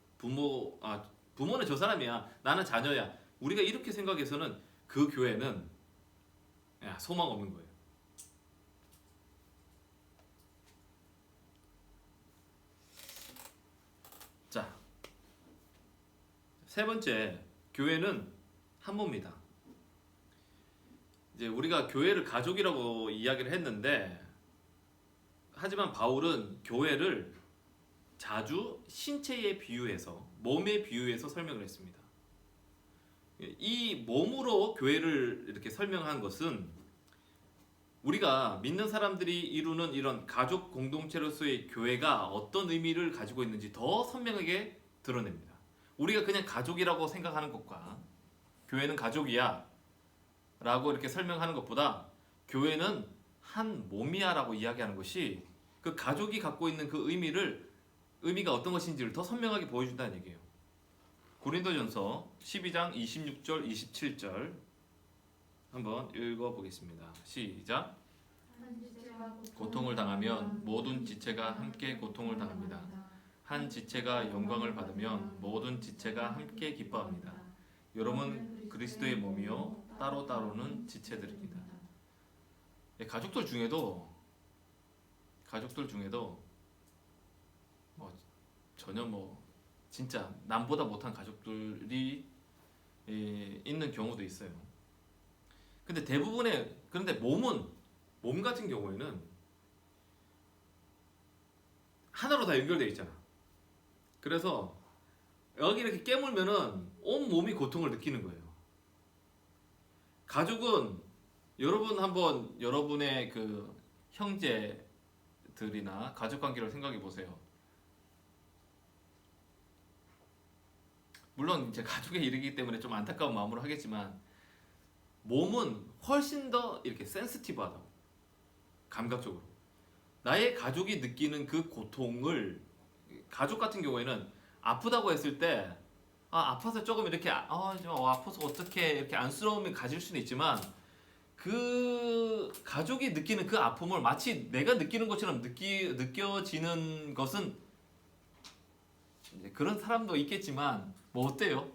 저 사람이야. 나는 자녀야. 우리가 이렇게 생각해서는 그 교회는 소망 없는 거예요. 자, 세 번째, 교회는 한 몸이다. 이제 우리가 교회를 가족이라고 이야기를 했는데, 하지만 바울은 교회를 자주 신체에 비유해서, 몸에 비유해서 설명을 했습니다. 이 몸으로 교회를 이렇게 설명한 것은 우리가 믿는 사람들이 이루는 이런 가족 공동체로서의 교회가 어떤 의미를 가지고 있는지 더 선명하게 드러냅니다. 우리가 그냥 가족이라고 생각하는 것과 교회는 가족이야 라고 이렇게 설명하는 것보다 교회는 한 몸이야 라고 이야기하는 것이 그 가족이 갖고 있는 그 의미가 어떤 것인지를 더 선명하게 보여준다는 얘기예요. 고린도전서 12장 26절 27절 한번 읽어보겠습니다. 시작. 고통을 당하면 모든 지체가 함께 고통을 당합니다. 한 지체가 영광을 받으면 모든 지체가 함께 기뻐합니다. 여러분 그리스도의 몸이요 따로따로는 지체들입니다. 가족들 중에도 전혀 진짜 남보다 못한 가족들이 있는 경우도 있어요. 그런데 몸 같은 경우에는 하나로 다 연결되어 있잖아. 그래서 여기 이렇게 깨물면은 온 몸이 고통을 느끼는 거예요. 가족은 여러분 한번 여러분의 그 형제들이나 가족 관계를 생각해 보세요. 물론 이제 가족에 이르기 때문에 좀 안타까운 마음으로 하겠지만 몸은 훨씬 더 이렇게 센시티브하다고, 감각적으로. 나의 가족이 느끼는 그 고통을 가족 같은 경우에는 아프다고 했을 때 아파서 조금 이렇게 좀 아파서 어떻게 이렇게 안쓰러움을 가질 수는 있지만 그 가족이 느끼는 그 아픔을 마치 내가 느끼는 것처럼 느껴지는 것은 이제 그런 사람도 있겠지만 뭐 어때요?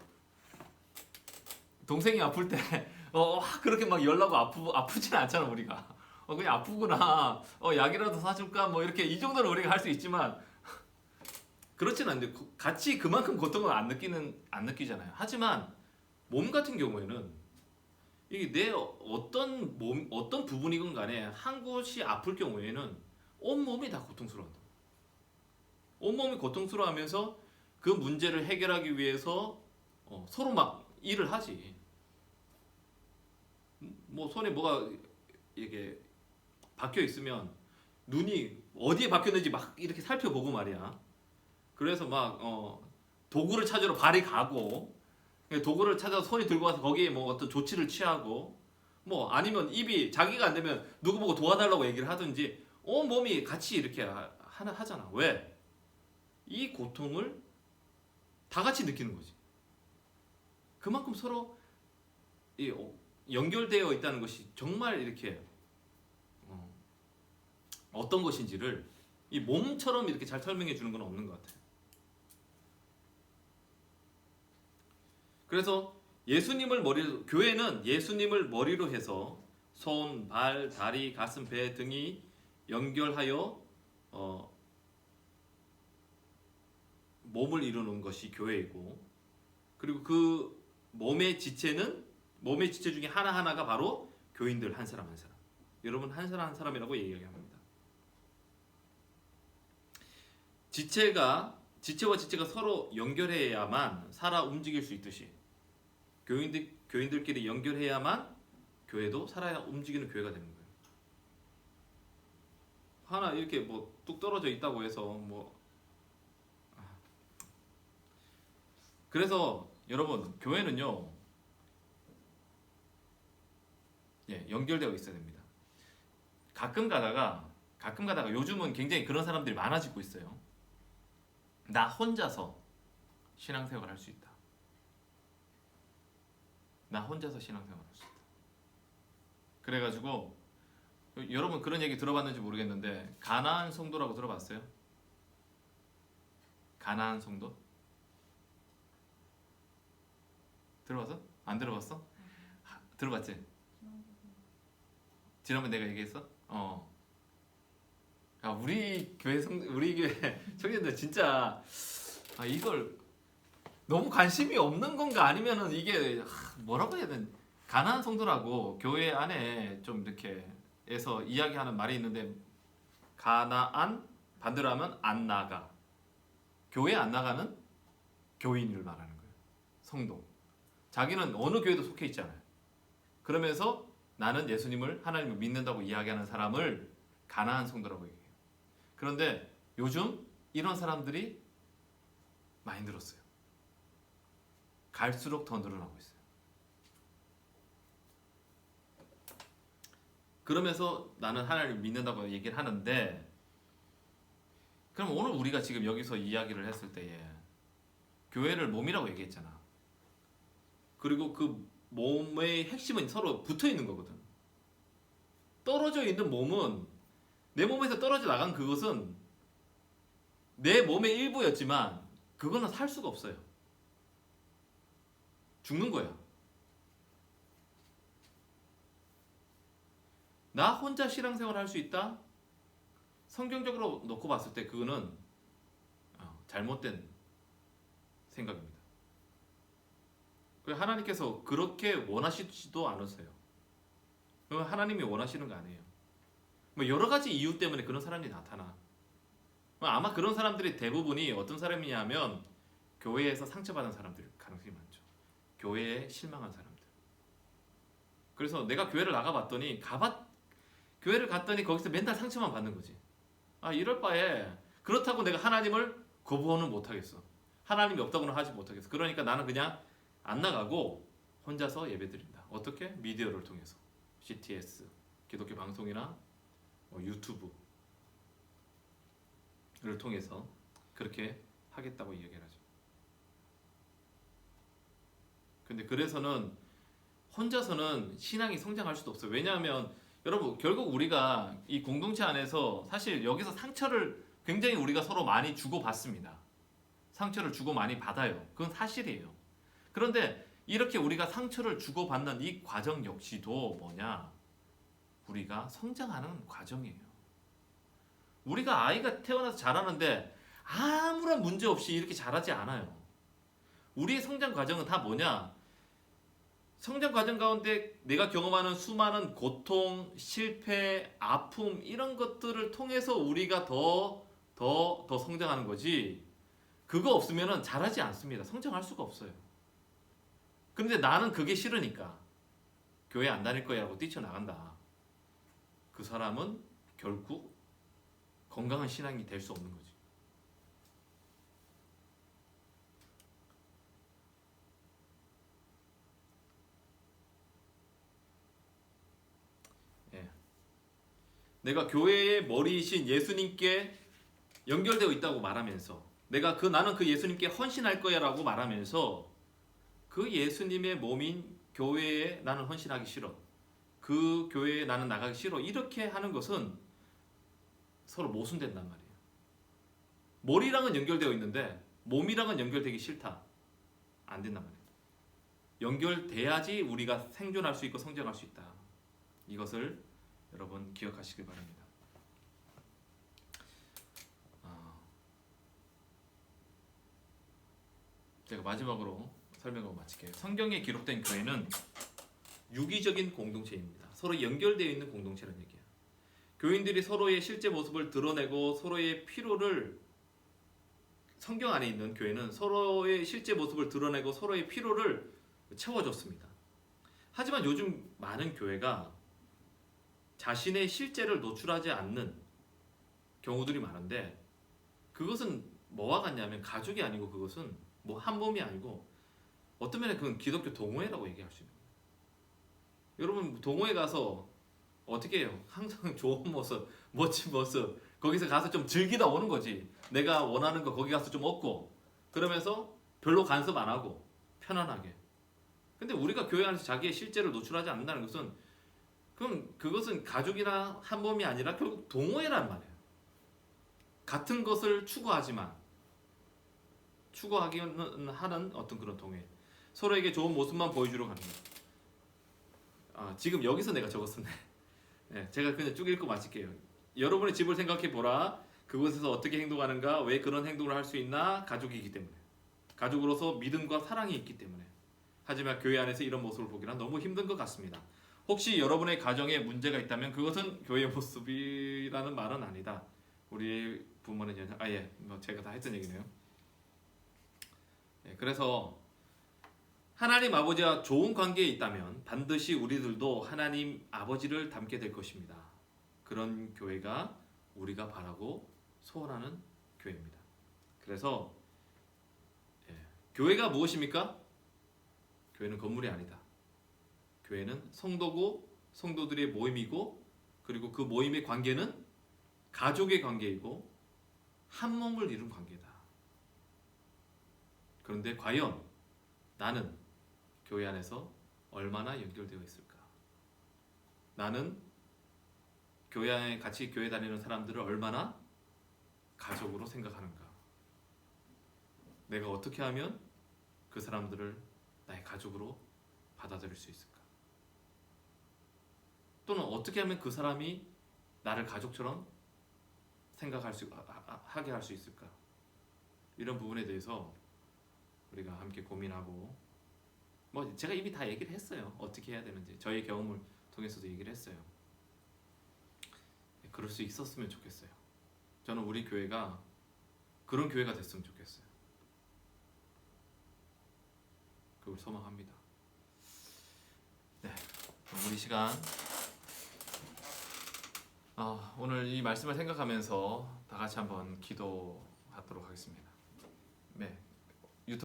동생이 아플 때 그렇게 막 열나고 아프지는 않잖아 우리가. 그냥 아프구나. 약이라도 사줄까? 뭐 이렇게 이 정도는 우리가 할 수 있지만 그렇지는 않는데 같이 그만큼 고통을 안 느끼잖아요. 하지만 몸 같은 경우에는 이게 내 어떤 부분이건 간에 한 곳이 아플 경우에는 온 몸이 다 고통스러워한다. 온 몸이 고통스러워하면서 그 문제를 해결하기 위해서 서로 막 일을 하지. 뭐 손에 뭐가 이게 박혀 있으면 눈이 어디에 박혔는지 막 이렇게 살펴보고 말이야. 그래서 막 도구를 찾으러 발이 가고 도구를 찾아서 손이 들고 와서 거기에 뭐 어떤 조치를 취하고 뭐 아니면 입이 자기가 안 되면 누구 보고 도와달라고 얘기를 하든지 온 몸이 같이 이렇게 하잖아. 왜? 이 고통을 다 같이 느끼는 거지. 그만큼 서로 연결되어 있다는 것이 정말 이렇게 어떤 것인지를 이 몸처럼 이렇게 잘 설명해 주는 건 없는 것 같아요. 그래서 교회는 예수님을 머리로 해서 손, 발, 다리, 가슴, 배 등이 연결하여 몸을 이루는 것이 교회이고, 그리고 그 몸의 지체 중에 하나하나가 바로 교인들 한 사람 한 사람. 여러분 한 사람 한 사람이라고 얘기합니다. 지체와 지체가 서로 연결해야만 살아 움직일 수 있듯이 교인들끼리 연결해야만 교회도 살아야 움직이는 교회가 되는 거예요. 하나 이렇게 뭐 뚝 떨어져 있다고 해서 그래서 여러분 교회는요 연결되어 있어야 됩니다. 가끔 가다가 요즘은 굉장히 그런 사람들이 많아지고 있어요. 나 혼자서 신앙생활 할 수 있다. 나 혼자서 신앙생활 할 수 있다. 그래가지고 여러분 그런 얘기 들어봤는지 모르겠는데 가나안 성도라고 들어봤어요? 가나안 성도? 들어봤어? 안 들어봤어? 들어봤지? 지난번 내가 얘기했어? 우리 교회 청년들 진짜 이걸 너무 관심이 없는 건가 아니면은 이게 뭐라고 해야 되나? 가나안 성도라고 교회 안에 좀 이렇게 해서 이야기하는 말이 있는데 가나안 반대로 하면 안 나가. 교회 안 나가는 교인을 말하는 거예요. 성도. 자기는 어느 교회도 속해 있지 않아요. 그러면서 나는 예수님을 하나님을 믿는다고 이야기하는 사람을 가나안 성도라고 얘기해요. 그런데 요즘 이런 사람들이 많이 늘었어요. 갈수록 더 늘어나고 있어요. 그러면서 나는 하나님을 믿는다고 얘기를 하는데 그럼 오늘 우리가 지금 여기서 이야기를 했을 때에 교회를 몸이라고 얘기했잖아. 그리고 그 몸의 핵심은 서로 붙어 있는 거거든. 떨어져 있는 몸은 내 몸에서 떨어져 나간 그것은 내 몸의 일부였지만 그거는 살 수가 없어요. 죽는 거야. 나 혼자 신앙생활 할 수 있다? 성경적으로 놓고 봤을 때 그거는 잘못된 생각입니다. 하나님께서 그렇게 원하시지도 않으세요. 하나님이 원하시는 거 아니에요. 여러 가지 이유 때문에 그런 사람이 나타나. 아마 그런 사람들이 대부분이 어떤 사람이냐면 교회에서 상처받은 사람들 가능성이 많죠. 교회에 실망한 사람들. 그래서 내가 교회를 나가봤더니 교회를 갔더니 거기서 맨날 상처만 받는 거지. 이럴 바에 그렇다고 내가 하나님을 거부는 못하겠어. 하나님이 없다고는 하지 못하겠어. 그러니까 나는 그냥 안 나가고 혼자서 예배드린다. 어떻게? 미디어를 통해서 CTS, 기독교 방송이나 유튜브 통해서 그렇게 하겠다고 이야기를 하죠. 근데 그래서는 혼자서는 신앙이 성장할 수도 없어요. 왜냐하면 여러분 결국 우리가 이 공동체 안에서 사실 여기서 상처를 굉장히 우리가 서로 많이 주고받습니다. 상처를 주고 많이 받아요. 그건 사실이에요. 그런데 이렇게 우리가 상처를 주고받는 이 과정 역시도 뭐냐? 우리가 성장하는 과정이에요. 우리가 아이가 태어나서 자라는데 아무런 문제 없이 이렇게 자라지 않아요. 우리의 성장 과정은 다 뭐냐? 성장 과정 가운데 내가 경험하는 수많은 고통, 실패, 아픔 이런 것들을 통해서 우리가 더 성장하는 거지. 그거 없으면 자라지 않습니다. 성장할 수가 없어요. 근데 나는 그게 싫으니까 교회 안 다닐 거야 하고 뛰쳐나간다. 그 사람은 결국 건강한 신앙이 될 수 없는 거지. 예. 내가 교회의 머리이신 예수님께 연결되어 있다고 말하면서 나는 그 예수님께 헌신할 거야라고 말하면서 그 예수님의 몸인 교회에 나는 헌신하기 싫어. 그 교회에 나는 나가기 싫어. 이렇게 하는 것은 서로 모순된단 말이에요. 머리랑은 연결되어 있는데 몸이랑은 연결되기 싫다. 안 된단 말이에요. 연결돼야지 우리가 생존할 수 있고 성장할 수 있다. 이것을 여러분 기억하시길 바랍니다. 제가 마지막으로 설명하고 마칠게요. 성경에 기록된 교회는 유기적인 공동체입니다. 서로 연결되어 있는 공동체라는 얘기예요. 교인들이 서로의 실제 모습을 드러내고 서로의 필요를 성경 안에 있는 교회는 서로의 실제 모습을 드러내고 서로의 필요를 채워줬습니다. 하지만 요즘 많은 교회가 자신의 실제를 노출하지 않는 경우들이 많은데 그것은 뭐와 같냐면 가족이 아니고 그것은 뭐 한 몸이 아니고 어떤 면에 그건 기독교 동호회라고 얘기할 수 있는 거예요. 여러분 동호회 가서 어떻게 해요? 항상 좋은 모습, 멋진 모습 거기서 가서 좀 즐기다 오는 거지. 내가 원하는 거 거기 가서 좀 얻고 그러면서 별로 간섭 안 하고 편안하게. 근데 우리가 교회 안에서 자기의 실제를 노출하지 않는다는 것은 그것은 가족이나 한 몸이 아니라 결국 동호회란 말이에요. 같은 것을 추구하지만 추구하기는 하는 어떤 그런 동호회. 서로에게 좋은 모습만 보여주려고 하는 거예요. 지금 여기서 내가 적었었네. 네, 제가 그냥 쭉 읽고 마칠게요. 여러분의 집을 생각해 보라. 그곳에서 어떻게 행동하는가? 왜 그런 행동을 할 수 있나? 가족이기 때문에. 가족으로서 믿음과 사랑이 있기 때문에. 하지만 교회 안에서 이런 모습을 보기는 너무 힘든 것 같습니다. 혹시 여러분의 가정에 문제가 있다면 그것은 교회의 모습이라는 말은 아니다. 우리 부모는 제가 다 했던 얘기네요. 그래서 하나님 아버지와 좋은 관계에 있다면 반드시 우리들도 하나님 아버지를 닮게 될 것입니다. 그런 교회가 우리가 바라고 소원하는 교회입니다. 그래서 교회가 무엇입니까? 교회는 건물이 아니다. 교회는 성도고 성도들의 모임이고 그리고 그 모임의 관계는 가족의 관계이고 한 몸을 이룬 관계다. 그런데 과연 나는 교회 안에서 얼마나 연결되어 있을까? 나는 교회 안에 같이 교회 다니는 사람들을 얼마나 가족으로 생각하는가? 내가 어떻게 하면 그 사람들을 나의 가족으로 받아들일 수 있을까? 또는 어떻게 하면 그 사람이 나를 가족처럼 하게 할 수 있을까? 이런 부분에 대해서 우리가 함께 고민하고 제가 이미 다 얘기를 했어요. 어떻게 해야 되는지 저희 경험을 통해서도 얘기를 했어요. 그럴 수 있었으면 좋겠어요. 저는 우리 교회가 그런 교회가 됐으면 좋겠어요. 그걸 소망합니다. 네, 우리 시간 오늘 이 말씀을 생각하면서 다 같이 한번 기도하도록 하겠습니다. 네.